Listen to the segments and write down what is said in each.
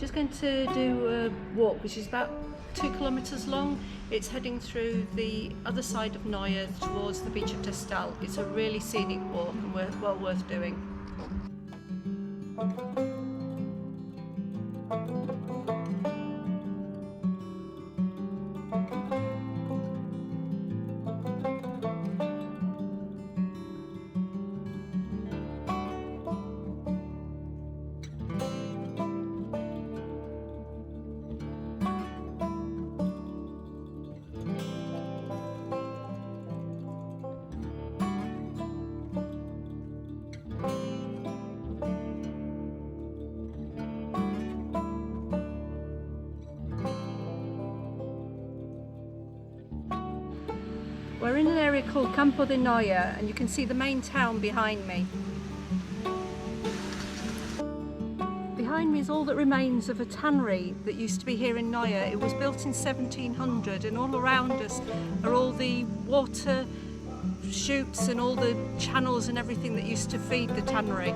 just going to do a walk which is about 2 kilometres long. It's heading through the other side of Noia towards the beach of Testal. It's a really scenic walk and well worth doing. We're in an area called Campo de Noia and you can see the main town behind me. Behind me is all that remains of a tannery that used to be here in Noia. It was built in 1700 and all around us are all the water chutes and all the channels and everything that used to feed the tannery.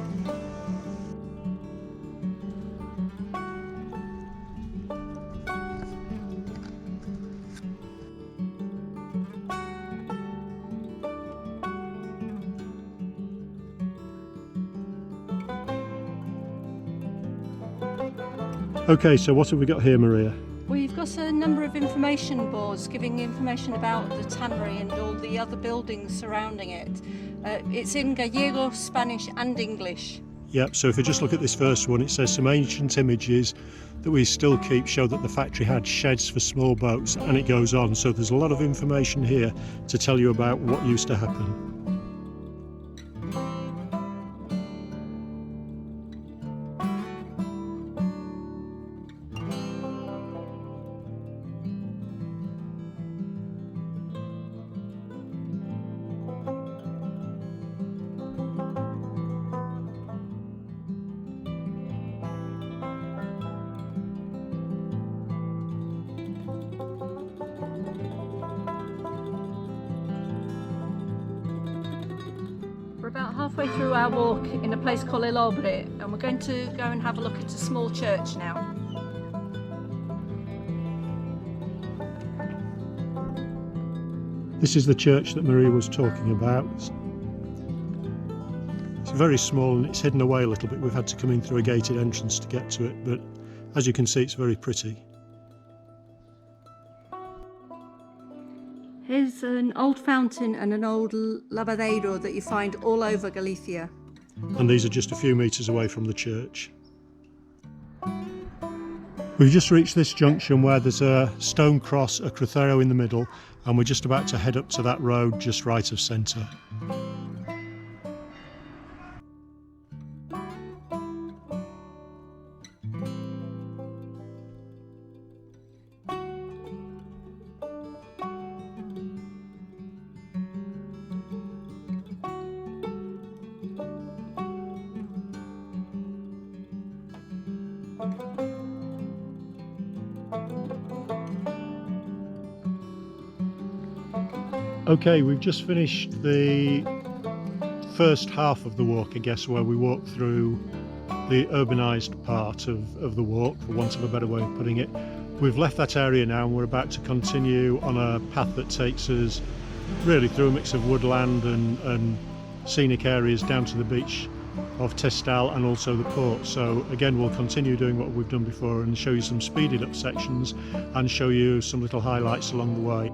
Okay, so what have we got here, Maria? We've got a number of information boards giving information about the tannery and all the other buildings surrounding it. It's in Gallego, Spanish and English. Yep, so if we just look at this first one, it says some ancient images that we still keep show that the factory had sheds for small boats, and it goes on. So there's a lot of information here to tell you about what used to happen. We're about halfway through our walk in a place called El Obre and we're going to go and have a look at a small church now. This is the church that Maria was talking about. It's very small and it's hidden away a little bit. We've had to come in through a gated entrance to get to it, but as you can see, it's very pretty. Here's an old fountain and an old lavadero that you find all over Galicia. And these are just a few metres away from the church. We've just reached this junction where there's a stone cross, a crucero in the middle, and we're just about to head up to that road just right of centre. Okay, we've just finished the first half of the walk, I guess, where we walk through the urbanised part of the walk, for want of a better way of putting it. We've left that area now and we're about to continue on a path that takes us really through a mix of woodland and scenic areas down to the beach of Testal and also the port. So again, we'll continue doing what we've done before and show you some speeded up sections and show you some little highlights along the way.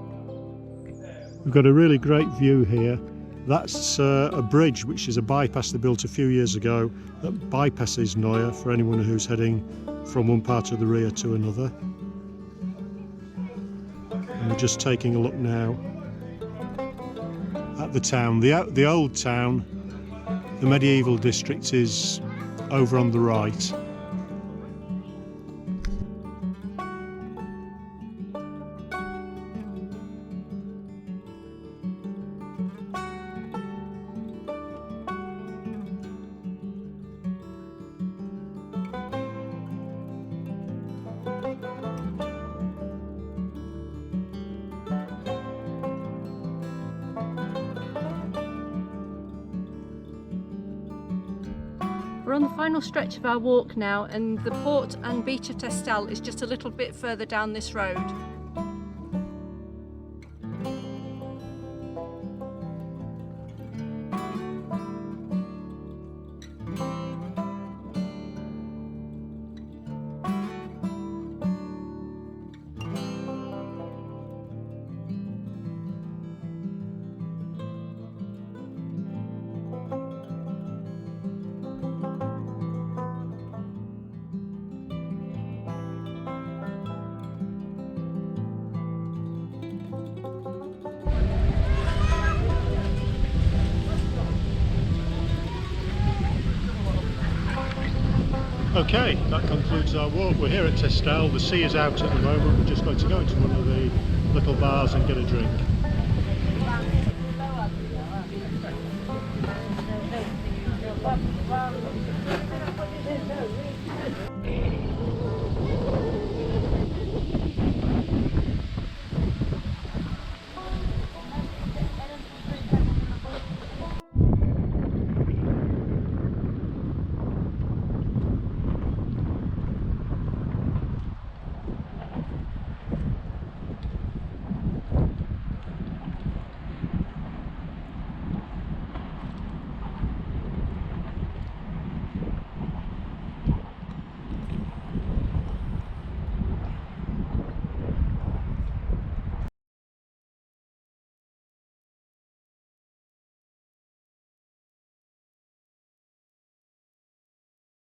We've got a really great view here. That's a bridge which is a bypass they built a few years ago that bypasses Noia for anyone who's heading from one part of the Ria to another. And we're just taking a look now at the town. The old town, the medieval district, is over on the right. We're We're on the final stretch of our walk now, and the port and beach of Testal is just a little bit further down this road. Okay, that concludes our walk. We're here at Testal. The sea is out at the moment. We're just going to go into one of the little bars and get a drink.